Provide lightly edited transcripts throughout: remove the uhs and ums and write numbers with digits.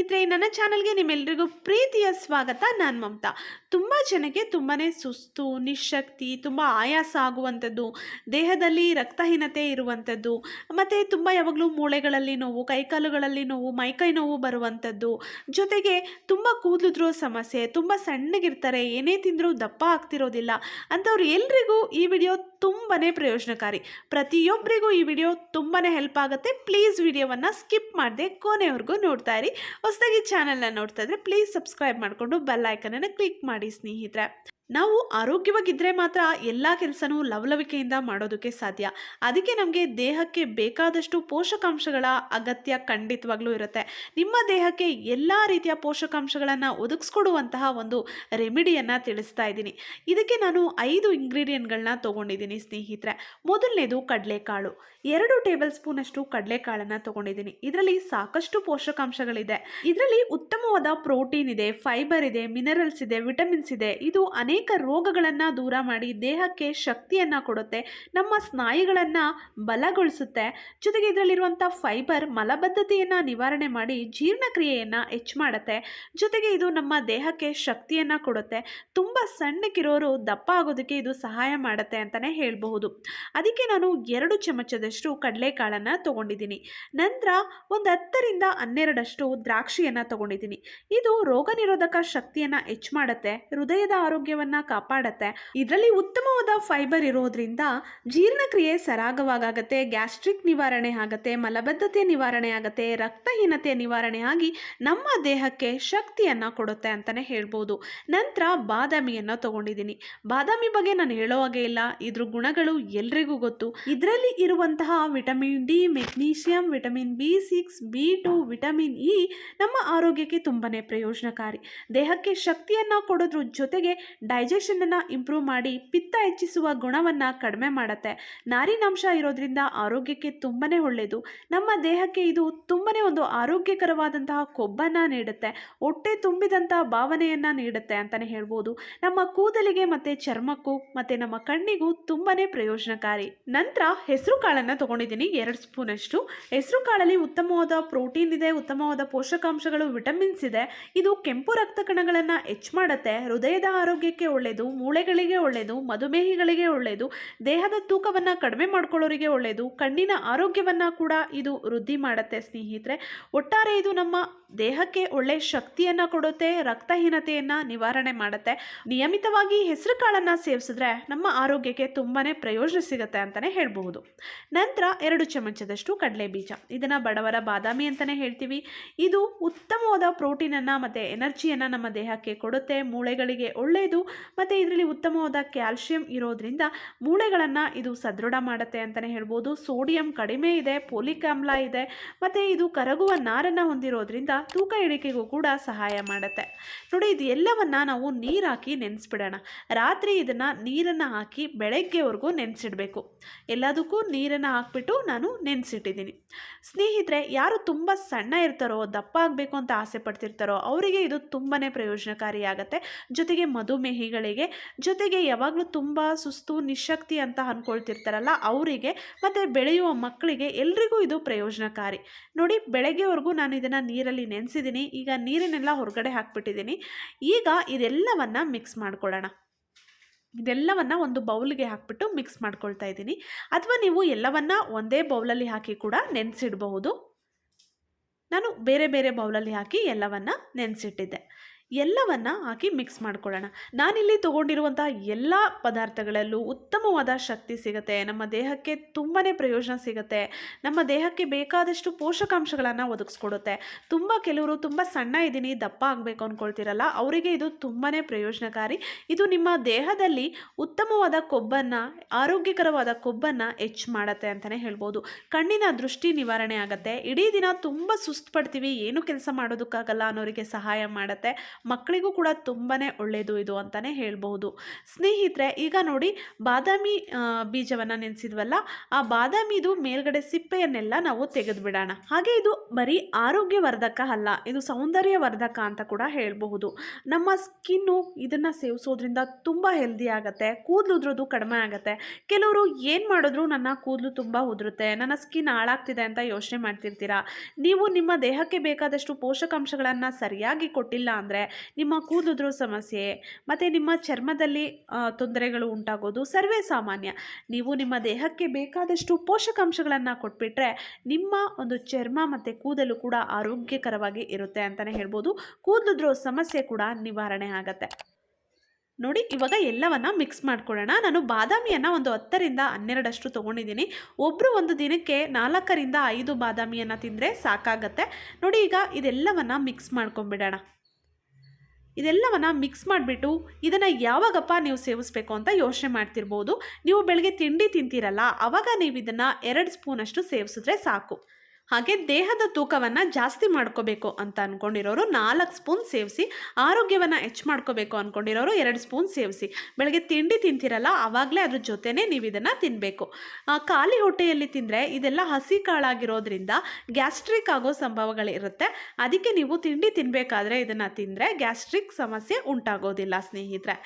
ಸ್ನೇಹಿತರೆ, ನನ್ನ ಚಾನಲ್ಗೆ ನಿಮ್ಮೆಲ್ಲರಿಗೂ ಪ್ರೀತಿಯ ಸ್ವಾಗತ. ನಾನು ಮಮತಾ. ತುಂಬ ಜನಕ್ಕೆ ತುಂಬಾ ಸುಸ್ತು, ನಿಶಕ್ತಿ, ತುಂಬ ಆಯಾಸ ಆಗುವಂಥದ್ದು, ದೇಹದಲ್ಲಿ ರಕ್ತಹೀನತೆ ಇರುವಂಥದ್ದು, ಮತ್ತು ತುಂಬ ಯಾವಾಗಲೂ ಮೂಳೆಗಳಲ್ಲಿ ನೋವು, ಕೈಕಾಲುಗಳಲ್ಲಿ ನೋವು, ಮೈಕೈ ನೋವು ಬರುವಂಥದ್ದು, ಜೊತೆಗೆ ತುಂಬ ಕೂದಲುದ್ರೋ ಸಮಸ್ಯೆ, ತುಂಬ ಸಣ್ಣಗಿರ್ತಾರೆ, ಏನೇ ತಿಂದರೂ ದಪ್ಪ ಆಗ್ತಿರೋದಿಲ್ಲ ಅಂಥವ್ರು ಎಲ್ರಿಗೂ ಈ ವಿಡಿಯೋ ತುಂಬಾ ಪ್ರಯೋಜನಕಾರಿ. ಪ್ರತಿಯೊಬ್ಬರಿಗೂ ಈ ವಿಡಿಯೋ ತುಂಬಾ ಹೆಲ್ಪ್ ಆಗುತ್ತೆ. ಪ್ಲೀಸ್ ವಿಡಿಯೋವನ್ನು ಸ್ಕಿಪ್ ಮಾಡದೆ ಕೊನೆವರೆಗೂ ನೋಡ್ತಾ ಇರಿ. ಹೊಸದಾಗಿ ಚಾನಲ್ನ ನೋಡ್ತಾ ಇದ್ರೆ ಪ್ಲೀಸ್ ಸಬ್ಸ್ಕ್ರೈಬ್ ಮಾಡಿಕೊಂಡು ಬೆಲ್ ಐಕನನ್ನು ಕ್ಲಿಕ್ ಮಾಡಿ ಸ್ನೇಹಿತರೆ. ನಾವು ಆರೋಗ್ಯವಾಗಿದ್ದರೆ ಮಾತ್ರ ಎಲ್ಲ ಕೆಲಸನೂ ಲವಲವಿಕೆಯಿಂದ ಮಾಡೋದಕ್ಕೆ ಸಾಧ್ಯ. ಅದಕ್ಕೆ ನಮಗೆ ದೇಹಕ್ಕೆ ಬೇಕಾದಷ್ಟು ಪೋಷಕಾಂಶಗಳ ಅಗತ್ಯ ಖಂಡಿತವಾಗ್ಲೂ ಇರುತ್ತೆ. ನಿಮ್ಮ ದೇಹಕ್ಕೆ ಎಲ್ಲ ರೀತಿಯ ಪೋಷಕಾಂಶಗಳನ್ನು ಒದಗಿಸ್ಕೊಡುವಂತಹ ಒಂದು ರೆಮಿಡಿಯನ್ನು ತಿಳಿಸ್ತಾ ಇದ್ದೀನಿ. ಇದಕ್ಕೆ ನಾನು 5 ಇಂಗ್ರೀಡಿಯೆಂಟ್ಗಳನ್ನ ತೊಗೊಂಡಿದ್ದೀನಿ ಸ್ನೇಹಿತರೆ. ಮೊದಲನೇದು ಕಡಲೆಕಾಳು. 2 ಟೇಬಲ್ ಸ್ಪೂನಷ್ಟು ಕಡಲೆಕಾಳನ್ನು ತೊಗೊಂಡಿದ್ದೀನಿ. ಇದರಲ್ಲಿ ಸಾಕಷ್ಟು ಪೋಷಕಾಂಶಗಳಿದೆ. ಇದರಲ್ಲಿ ಉತ್ತಮವಾದ ಪ್ರೋಟೀನ್ ಇದೆ, ಫೈಬರ್ ಇದೆ, ಮಿನರಲ್ಸ್ ಇದೆ, ವಿಟಮಿನ್ಸ್ ಇದೆ. ಇದು ಅನೇಕ ರೋಗಗಳನ್ನು ದೂರ ಮಾಡಿ ದೇಹಕ್ಕೆ ಶಕ್ತಿಯನ್ನು ಕೊಡುತ್ತೆ, ನಮ್ಮ ಸ್ನಾಯುಗಳನ್ನು ಬಲಗೊಳಿಸುತ್ತೆ. ಜೊತೆಗೆ ಇದರಲ್ಲಿರುವಂಥ ಫೈಬರ್ ಮಲಬದ್ಧತೆಯನ್ನು ನಿವಾರಣೆ ಮಾಡಿ ಜೀರ್ಣಕ್ರಿಯೆಯನ್ನು ಹೆಚ್ಚು ಮಾಡುತ್ತೆ. ಜೊತೆಗೆ ಇದು ನಮ್ಮ ದೇಹಕ್ಕೆ ಶಕ್ತಿಯನ್ನು ಕೊಡುತ್ತೆ. ತುಂಬ ಸಣ್ಣಕ್ಕಿರೋರು ದಪ್ಪ ಆಗೋದಕ್ಕೆ ಇದು ಸಹಾಯ ಮಾಡುತ್ತೆ ಅಂತಲೇ ಹೇಳಬಹುದು. ಅದಕ್ಕೆ ನಾನು 2 ಚಮಚದಷ್ಟು ಕಡಲೆಕಾಳನ್ನು ತೊಗೊಂಡಿದ್ದೀನಿ. ನಂತರ ಒಂದು 10ರಿಂದ 12 ದ್ರಾಕ್ಷಿಯನ್ನು ತೊಗೊಂಡಿದ್ದೀನಿ. ಇದು ರೋಗ ನಿರೋಧಕ ಶಕ್ತಿಯನ್ನು ಹೆಚ್ಚು ಮಾಡುತ್ತೆ, ಹೃದಯದ ಆರೋಗ್ಯವನ್ನು ಕಾಪಾಡುತ್ತೆ. ಇದರಲ್ಲಿ ಉತ್ತಮವಾದ ಫೈಬರ್ ಇರೋದ್ರಿಂದ ಜೀರ್ಣಕ್ರಿಯೆ ಸರಾಗವಾಗುತ್ತೆ, ಗ್ಯಾಸ್ಟ್ರಿಕ್ ನಿವಾರಣೆ ಆಗುತ್ತೆ, ಮಲಬದ್ಧತೆ ನಿವಾರಣೆ ಆಗುತ್ತೆ, ರಕ್ತಹೀನತೆ ನಿವಾರಣೆ ಆಗಿ ನಮ್ಮ ದೇಹಕ್ಕೆ ಶಕ್ತಿಯನ್ನು ಕೊಡುತ್ತೆ ಅಂತಲೇ ಹೇಳ್ಬೋದು. ನಂತರ ಬಾದಾಮಿಯನ್ನು ತಗೊಂಡಿದ್ದೀನಿ. ಬಾದಾಮಿ ಬಗ್ಗೆ ನಾನು ಹೇಳೋ ಹಾಗೆ ಇಲ್ಲ, ಇದ್ರ ಗುಣಗಳು ಎಲ್ರಿಗೂ ಗೊತ್ತು. ಇದರಲ್ಲಿ ಇರುವಂತಹ vitamin D, magnesium, vitamin B6, B2, vitamin E ನಮ್ಮ ಆರೋಗ್ಯಕ್ಕೆ ತುಂಬಾ ಪ್ರಯೋಜನಕಾರಿ. ದೇಹಕ್ಕೆ ಶಕ್ತಿಯನ್ನು ಕೊಡೋದ್ರ ಜೊತೆಗೆ ಡೈಜೆಷನನ್ನು ಇಂಪ್ರೂವ್ ಮಾಡಿ ಪಿತ್ತ ಹೆಚ್ಚಿಸುವ ಗುಣವನ್ನು ಕಡಿಮೆ ಮಾಡುತ್ತೆ. ನಾರಿನಾಂಶ ಇರೋದ್ರಿಂದ ಆರೋಗ್ಯಕ್ಕೆ ತುಂಬಾ ಒಳ್ಳೆಯದು. ನಮ್ಮ ದೇಹಕ್ಕೆ ಇದು ತುಂಬಾ ಒಂದು ಆರೋಗ್ಯಕರವಾದಂತಹ ಕೊಬ್ಬನ್ನು ನೀಡುತ್ತೆ, ಹೊಟ್ಟೆ ತುಂಬಿದಂತಹ ಭಾವನೆಯನ್ನು ನೀಡುತ್ತೆ ಅಂತಲೇ ಹೇಳ್ಬೋದು. ನಮ್ಮ ಕೂದಲಿಗೆ ಮತ್ತು ಚರ್ಮಕ್ಕೂ ಮತ್ತು ನಮ್ಮ ಕಣ್ಣಿಗೂ ತುಂಬಾ ಪ್ರಯೋಜನಕಾರಿ. ನಂತರ ಹೆಸರು ಕಾಳನ್ನು ತೊಗೊಂಡಿದ್ದೀನಿ 2 ಸ್ಪೂನಷ್ಟು. ಹೆಸರು ಕಾಳಲ್ಲಿ ಉತ್ತಮವಾದ ಪ್ರೋಟೀನ್ ಇದೆ, ಉತ್ತಮವಾದ ಪೋಷಕಾಂಶಗಳು, ವಿಟಮಿನ್ಸ್ ಇದೆ. ಇದು ಕೆಂಪು ರಕ್ತ ಕಣಗಳನ್ನು ಹೆಚ್ಚು ಮಾಡುತ್ತೆ, ಹೃದಯದ ಆರೋಗ್ಯಕ್ಕೆ ಒಳ್ಳೆಯದು, ಮೂಳೆಗಳಿಗೆ ಒಳ್ಳೆಯದು, ಮಧುಮೇಹಿಗಳಿಗೆ ಒಳ್ಳೆಯದು, ದೇಹದ ತೂಕವನ್ನು ಕಡಿಮೆ ಮಾಡ್ಕೊಳ್ಳೋರಿಗೆ ಒಳ್ಳೆಯದು, ಕಣ್ಣಿನ ಆರೋಗ್ಯವನ್ನು ಕೂಡ ಇದು ವೃದ್ಧಿ ಮಾಡುತ್ತೆ ಸ್ನೇಹಿತರೆ. ಒಟ್ಟಾರೆ ಇದು ನಮ್ಮ ದೇಹಕ್ಕೆ ಒಳ್ಳೆ ಶಕ್ತಿಯನ್ನು ಕೊಡುತ್ತೆ, ರಕ್ತಹೀನತೆಯನ್ನು ನಿವಾರಣೆ ಮಾಡುತ್ತೆ. ನಿಯಮಿತವಾಗಿ ಹೆಸರು ಕಾಳನ್ನು ಸೇವಿಸಿದ್ರೆ ನಮ್ಮ ಆರೋಗ್ಯಕ್ಕೆ ತುಂಬಾ ಪ್ರಯೋಜನ ಸಿಗುತ್ತೆ ಅಂತಲೇ ಹೇಳ್ಬಹುದು. ನಂತರ 2 ಚಮಚದಷ್ಟು ಕಡಲೆ ಬೀಜ. ಇದನ್ನು ಬಡವರ ಬಾದಾಮಿ ಅಂತಲೇ ಹೇಳ್ತೀವಿ. ಇದು ಉತ್ತಮವಾದ ಪ್ರೋಟೀನನ್ನು ಮತ್ತು ಎನರ್ಜಿಯನ್ನು ನಮ್ಮ ದೇಹಕ್ಕೆ ಕೊಡುತ್ತೆ, ಮೂಳೆಗಳಿಗೆ ಒಳ್ಳೆಯದು, ಮತ್ತು ಇದರಲ್ಲಿ ಉತ್ತಮವಾದ ಕ್ಯಾಲ್ಶಿಯಂ ಇರೋದ್ರಿಂದ ಮೂಳೆಗಳನ್ನು ಇದು ಸದೃಢ ಮಾಡುತ್ತೆ ಅಂತಲೇ ಹೇಳ್ಬೋದು. ಸೋಡಿಯಂ ಕಡಿಮೆ ಇದೆ, ಪೋಲಿಕ್ ಆಮ್ಲ ಇದೆ, ಮತ್ತು ಇದು ಕರಗುವ ನಾರನ್ನು ಹೊಂದಿರೋದ್ರಿಂದ ತೂಕ ಇಳಿಕೆಗೂ ಕೂಡ ಸಹಾಯ ಮಾಡುತ್ತೆ. ನೋಡಿ, ಇದು ಎಲ್ಲವನ್ನು ನಾವು ನೀರು ಹಾಕಿ ನೆನೆಸ್ಬಿಡೋಣ. ರಾತ್ರಿ ಇದನ್ನು ನೀರನ್ನು ಹಾಕಿ ಬೆಳಗ್ಗೆವರೆಗೂ ನೆನೆಸಿಡಬೇಕು. ಎಲ್ಲದಕ್ಕೂ ನೀರನ್ನು ಹಾಕಿಬಿಟ್ಟು ನಾನು ನೆನೆಸಿಟ್ಟಿದ್ದೀನಿ. ಸ್ನೇಹಿತರೆ, ಯಾರು ತುಂಬ ಸಣ್ಣ ಇರ್ತಾರೋ, ದಪ್ಪ ಆಗಬೇಕು ಅಂತ ಆಸೆ ಪಡ್ತಿರ್ತಾರೋ ಅವರಿಗೆ ಇದು ತುಂಬಾ ಪ್ರಯೋಜನಕಾರಿಯಾಗುತ್ತೆ. ಜೊತೆಗೆ ಮಧುಮೇಹಿಗಳಿಗೆ, ಜೊತೆಗೆ ಯಾವಾಗಲೂ ತುಂಬ ಸುಸ್ತು, ನಿಶಕ್ತಿ ಅಂತ ಅಂದ್ಕೊಳ್ತಿರ್ತಾರಲ್ಲ ಅವರಿಗೆ, ಮತ್ತು ಬೆಳೆಯುವ ಮಕ್ಕಳಿಗೆ ಎಲ್ರಿಗೂ ಇದು ಪ್ರಯೋಜನಕಾರಿ. ನೋಡಿ, ಬೆಳಗ್ಗೆವರೆಗೂ ನಾನು ಇದನ್ನು ನೀರಲ್ಲಿ ನೆನೆಸಿದ್ದೀನಿ. ಈಗ ನೀರನ್ನೆಲ್ಲ ಹೊರಗಡೆ ಹಾಕ್ಬಿಟ್ಟಿದ್ದೀನಿ. ಈಗ ಇದೆಲ್ಲವನ್ನು ಮಿಕ್ಸ್ ಮಾಡ್ಕೊಳ್ಳೋಣ. ಇದೆಲ್ಲವನ್ನು ಒಂದು ಬೌಲ್ಗೆ ಹಾಕಿಬಿಟ್ಟು ಮಿಕ್ಸ್ ಮಾಡ್ಕೊಳ್ತಾ ಇದ್ದೀನಿ. ಅಥವಾ ನೀವು ಎಲ್ಲವನ್ನು ಒಂದೇ ಬೌಲಲ್ಲಿ ಹಾಕಿ ಕೂಡ ನೆನೆಸಿಡಬಹುದು. ನಾನು ಬೇರೆ ಬೇರೆ ಬೌಲಲ್ಲಿ ಹಾಕಿ ಎಲ್ಲವನ್ನು ನೆನೆಸಿಟ್ಟಿದ್ದೆ. ಎಲ್ಲವನ್ನು ಹಾಕಿ ಮಿಕ್ಸ್ ಮಾಡ್ಕೊಳ್ಳೋಣ. ನಾನಿಲ್ಲಿ ತೊಗೊಂಡಿರುವಂಥ ಎಲ್ಲ ಪದಾರ್ಥಗಳಲ್ಲೂ ಉತ್ತಮವಾದ ಶಕ್ತಿ ಸಿಗುತ್ತೆ, ನಮ್ಮ ದೇಹಕ್ಕೆ ತುಂಬಾ ಪ್ರಯೋಜನ ಸಿಗುತ್ತೆ, ನಮ್ಮ ದೇಹಕ್ಕೆ ಬೇಕಾದಷ್ಟು ಪೋಷಕಾಂಶಗಳನ್ನು ಒದಗಿಸ್ಕೊಡುತ್ತೆ. ಕೆಲವರು ತುಂಬ ಸಣ್ಣ ಇದ್ದೀನಿ, ದಪ್ಪ ಆಗಬೇಕು ಅಂದ್ಕೊಳ್ತಿರಲ್ಲ, ಅವರಿಗೆ ಇದು ತುಂಬಾ ಪ್ರಯೋಜನಕಾರಿ. ಇದು ನಿಮ್ಮ ದೇಹದಲ್ಲಿ ಉತ್ತಮವಾದ ಕೊಬ್ಬನ್ನು, ಆರೋಗ್ಯಕರವಾದ ಕೊಬ್ಬನ್ನು ಹೆಚ್ಚು ಮಾಡುತ್ತೆ ಅಂತಲೇ ಹೇಳ್ಬೋದು. ಕಣ್ಣಿನ ದೃಷ್ಟಿ ನಿವಾರಣೆ ಆಗುತ್ತೆ. ಇಡೀ ದಿನ ತುಂಬ ಸುಸ್ತು ಪಡ್ತೀವಿ, ಏನು ಕೆಲಸ ಮಾಡೋದಕ್ಕಾಗಲ್ಲ ಅನ್ನೋರಿಗೆ ಸಹಾಯ ಮಾಡುತ್ತೆ. ಮಕ್ಕಳಿಗೂ ಕೂಡ ತುಂಬಾ ಒಳ್ಳೆಯದು ಇದು ಅಂತಲೇ ಹೇಳ್ಬೋದು. ಸ್ನೇಹಿತರೆ, ಈಗ ನೋಡಿ ಬಾದಾಮಿ ಬೀಜವನ್ನು ನೆನೆಸಿದ್ವಲ್ಲ, ಆ ಬಾದಾಮಿದು ಮೇಲ್ಗಡೆ ಸಿಪ್ಪೆಯನ್ನೆಲ್ಲ ನಾವು ತೆಗೆದುಬಿಡೋಣ. ಹಾಗೆ ಇದು ಬರೀ ಆರೋಗ್ಯವರ್ಧಕ ಅಲ್ಲ, ಇದು ಸೌಂದರ್ಯವರ್ಧಕ ಅಂತ ಕೂಡ ಹೇಳಬಹುದು. ನಮ್ಮ ಸ್ಕಿನ್ನು ಇದನ್ನು ಸೇವಿಸೋದ್ರಿಂದ ತುಂಬ ಹೆಲ್ದಿ ಆಗುತ್ತೆ, ಕೂದಲು ಉದುರೋದು ಕಡಿಮೆ ಆಗುತ್ತೆ. ಕೆಲವರು ಏನು ಮಾಡಿದ್ರು ನನ್ನ ಕೂದಲು ತುಂಬ ಉದುರುತ್ತೆ, ನನ್ನ ಸ್ಕಿನ್ ಹಾಳಾಗ್ತಿದೆ ಅಂತ ಯೋಚನೆ ಮಾಡ್ತಿರ್ತೀರಾ. ನೀವು ನಿಮ್ಮ ದೇಹಕ್ಕೆ ಬೇಕಾದಷ್ಟು ಪೋಷಕಾಂಶಗಳನ್ನು ಸರಿಯಾಗಿ ಕೊಟ್ಟಿಲ್ಲ ಅಂದರೆ ನಿಮ್ಮ ಕೂದಲು ಉದುರೋ ಸಮಸ್ಯೆ ಮತ್ತು ನಿಮ್ಮ ಚರ್ಮದಲ್ಲಿ ತೊಂದರೆಗಳು ಉಂಟಾಗೋದು ಸರ್ವೇ ಸಾಮಾನ್ಯ. ನೀವು ನಿಮ್ಮ ದೇಹಕ್ಕೆ ಬೇಕಾದಷ್ಟು ಪೋಷಕಾಂಶಗಳನ್ನು ಕೊಟ್ಬಿಟ್ರೆ ನಿಮ್ಮ ಒಂದು ಚರ್ಮ ಮತ್ತು ಕೂದಲು ಕೂಡ ಆರೋಗ್ಯಕರವಾಗಿ ಇರುತ್ತೆ ಅಂತಲೇ ಹೇಳ್ಬೋದು. ಕೂದಲು ಉದುರೋ ಸಮಸ್ಯೆ ಕೂಡ ನಿವಾರಣೆ ಆಗುತ್ತೆ. ನೋಡಿ, ಇವಾಗ ಎಲ್ಲವನ್ನ ಮಿಕ್ಸ್ ಮಾಡ್ಕೊಳ್ಳೋಣ. ನಾನು ಬಾದಾಮಿಯನ್ನು ಒಂದು 10ರಿಂದ 12 ತೊಗೊಂಡಿದ್ದೀನಿ. ಒಬ್ಬರು ಒಂದು ದಿನಕ್ಕೆ 4ರಿಂದ 5 ಬಾದಾಮಿಯನ್ನು ತಿಂದರೆ ಸಾಕಾಗತ್ತೆ. ನೋಡಿ, ಈಗ ಇದೆಲ್ಲವನ್ನು ಮಿಕ್ಸ್ ಮಾಡ್ಕೊಂಬಿಡೋಣ. ಇದೆಲ್ಲವನ್ನು ಮಿಕ್ಸ್ ಮಾಡಿಬಿಟ್ಟು ಇದನ್ನು ಯಾವಾಗಪ್ಪ ನೀವು ಸೇವಿಸಬೇಕು ಅಂತ ಯೋಚನೆ ಮಾಡ್ತಿರ್ಬೋದು. ನೀವು ಬೆಳಗ್ಗೆ ತಿಂಡಿ ತಿಂತೀರಲ್ಲ, ಆವಾಗ ನೀವು ಇದನ್ನು 2 ಸ್ಪೂನಷ್ಟು ಸೇವಿಸಿದ್ರೆ ಸಾಕು. ಹಾಗೆ ದೇಹದ ತೂಕವನ್ನು ಜಾಸ್ತಿ ಮಾಡ್ಕೋಬೇಕು ಅಂತ ಅಂದ್ಕೊಂಡಿರೋರು 4 ಸ್ಪೂನ್ ಸೇವಿಸಿ, ಆರೋಗ್ಯವನ್ನು ಹೆಚ್ಚು ಮಾಡ್ಕೋಬೇಕು ಅಂದ್ಕೊಂಡಿರೋರು 2 ಸ್ಪೂನ್ ಸೇವಿಸಿ. ಬೆಳಗ್ಗೆ ತಿಂಡಿ ತಿಂತೀರಲ್ಲ, ಆವಾಗಲೇ ಅದ್ರ ಜೊತೆನೇ ನೀವು ಇದನ್ನು ತಿನ್ನಬೇಕು. ಖಾಲಿ ಹೊಟ್ಟೆಯಲ್ಲಿ ತಿಂದರೆ ಇದೆಲ್ಲ ಹಸಿ ಕಾಳಾಗಿರೋದ್ರಿಂದ ಗ್ಯಾಸ್ಟ್ರಿಕ್ ಆಗೋ ಸಂಭವಗಳಿರುತ್ತೆ. ಅದಕ್ಕೆ ನೀವು ತಿಂಡಿ ತಿನ್ನಬೇಕಾದ್ರೆ ಇದನ್ನು ತಿಂದರೆ ಗ್ಯಾಸ್ಟ್ರಿಕ್ ಸಮಸ್ಯೆ ಉಂಟಾಗೋದಿಲ್ಲ ಸ್ನೇಹಿತರೆ.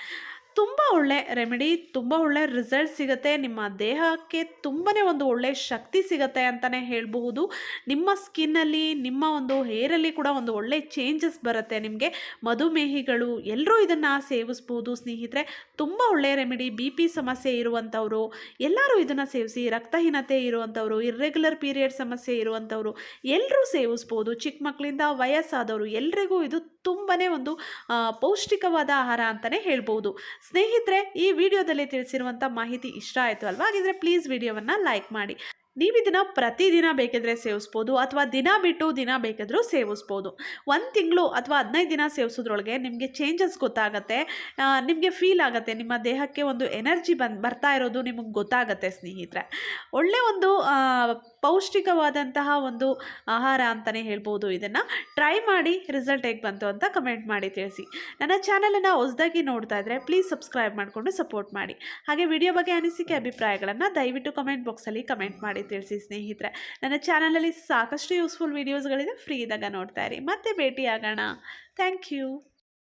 ತುಂಬ ಒಳ್ಳೆ ರೆಮಿಡಿ, ತುಂಬ ಒಳ್ಳೆ ರಿಸಲ್ಟ್ ಸಿಗುತ್ತೆ. ನಿಮ್ಮ ದೇಹಕ್ಕೆ ತುಂಬಾ ಒಂದು ಒಳ್ಳೆ ಶಕ್ತಿ ಸಿಗುತ್ತೆ ಅಂತಲೇ ಹೇಳಬಹುದು. ನಿಮ್ಮ ಸ್ಕಿನ್ನಲ್ಲಿ, ನಿಮ್ಮ ಒಂದು ಹೇರಲ್ಲಿ ಕೂಡ ಒಂದು ಒಳ್ಳೆ ಚೇಂಜಸ್ ಬರುತ್ತೆ. ನಿಮಗೆ ಮಧುಮೇಹಿಗಳು ಎಲ್ಲರೂ ಇದನ್ನು ಸೇವಿಸ್ಬೋದು ಸ್ನೇಹಿತರೆ. ತುಂಬ ಒಳ್ಳೆಯ ರೆಮಿಡಿ. BP ಸಮಸ್ಯೆ ಇರುವಂಥವರು ಎಲ್ಲರೂ ಇದನ್ನು ಸೇವಿಸಿ. ರಕ್ತಹೀನತೆ ಇರುವಂಥವರು, ಇರ್ರೆಗ್ಯುಲರ್ ಪೀರಿಯಡ್ ಸಮಸ್ಯೆ ಇರುವಂಥವರು ಎಲ್ಲರೂ ಸೇವಿಸ್ಬೋದು. ಚಿಕ್ಕ ಮಕ್ಕಳಿಂದ ವಯಸ್ಸಾದವರು ಎಲ್ರಿಗೂ ಇದು ತುಂಬಾ ಒಂದು ಪೌಷ್ಟಿಕವಾದ ಆಹಾರ ಅಂತಲೇ ಹೇಳ್ಬೋದು. ಸ್ನೇಹಿತರೆ, ಈ ವಿಡಿಯೋದಲ್ಲಿ ತಿಳಿಸಿರುವಂಥ ಮಾಹಿತಿ ಇಷ್ಟ ಆಯಿತು ಅಲ್ವಾ? ಹಾಗಿದ್ರೆ ಪ್ಲೀಸ್ ವಿಡಿಯೋವನ್ನು ಲೈಕ್ ಮಾಡಿ. ನೀವು ಇದನ್ನು ಪ್ರತಿದಿನ ಬೇಕಿದ್ರೆ ಸೇವಿಸ್ಬೋದು, ಅಥವಾ ದಿನ ಬಿಟ್ಟು ದಿನ ಬೇಕಿದ್ರೂ ಸೇವಿಸ್ಬೋದು. 1 ತಿಂಗಳು ಅಥವಾ 15 ದಿನ ಸೇವಿಸೋದ್ರೊಳಗೆ ನಿಮಗೆ ಚೇಂಜಸ್ ಗೊತ್ತಾಗುತ್ತೆ. ನಿಮಗೆ ಫೀಲ್ ಆಗುತ್ತೆ, ನಿಮ್ಮ ದೇಹಕ್ಕೆ ಒಂದು ಎನರ್ಜಿ ಬರ್ತಾ ಇರೋದು ನಿಮಗೆ ಗೊತ್ತಾಗುತ್ತೆ ಸ್ನೇಹಿತರೆ. ಒಳ್ಳೆ ಒಂದು ಪೌಷ್ಟಿಕವಾದಂತಹ ಒಂದು ಆಹಾರ ಅಂತಲೇ ಹೇಳ್ಬೋದು. ಇದನ್ನು ಟ್ರೈ ಮಾಡಿ, ರಿಸಲ್ಟ್ ಹೇಗೆ ಬಂತು ಅಂತ ಕಮೆಂಟ್ ಮಾಡಿ ತಿಳಿಸಿ. ನನ್ನ ಚಾನಲನ್ನು ಹೊಸದಾಗಿ ನೋಡ್ತಾ ಇದ್ದರೆ ಪ್ಲೀಸ್ ಸಬ್ಸ್ಕ್ರೈಬ್ ಮಾಡಿಕೊಂಡು ಸಪೋರ್ಟ್ ಮಾಡಿ. ಹಾಗೆ ವಿಡಿಯೋ ಬಗ್ಗೆ ಅನಿಸಿಕೆ ಅಭಿಪ್ರಾಯಗಳನ್ನು ದಯವಿಟ್ಟು ಕಮೆಂಟ್ ಬಾಕ್ಸಲ್ಲಿ ಕಮೆಂಟ್ ಮಾಡಿ ತಿಳಿಸಿ ಸ್ನೇಹಿತರೆ. ನನ್ನ ಚಾನಲಲ್ಲಿ ಸಾಕಷ್ಟು ಯೂಸ್ಫುಲ್ ವೀಡಿಯೋಸ್ಗಳಿದೆ, ಫ್ರೀ ಇದ್ದಾಗ ನೋಡ್ತಾ ಇರಿ. ಮತ್ತೆ ಭೇಟಿಯಾಗೋಣ. Thank you.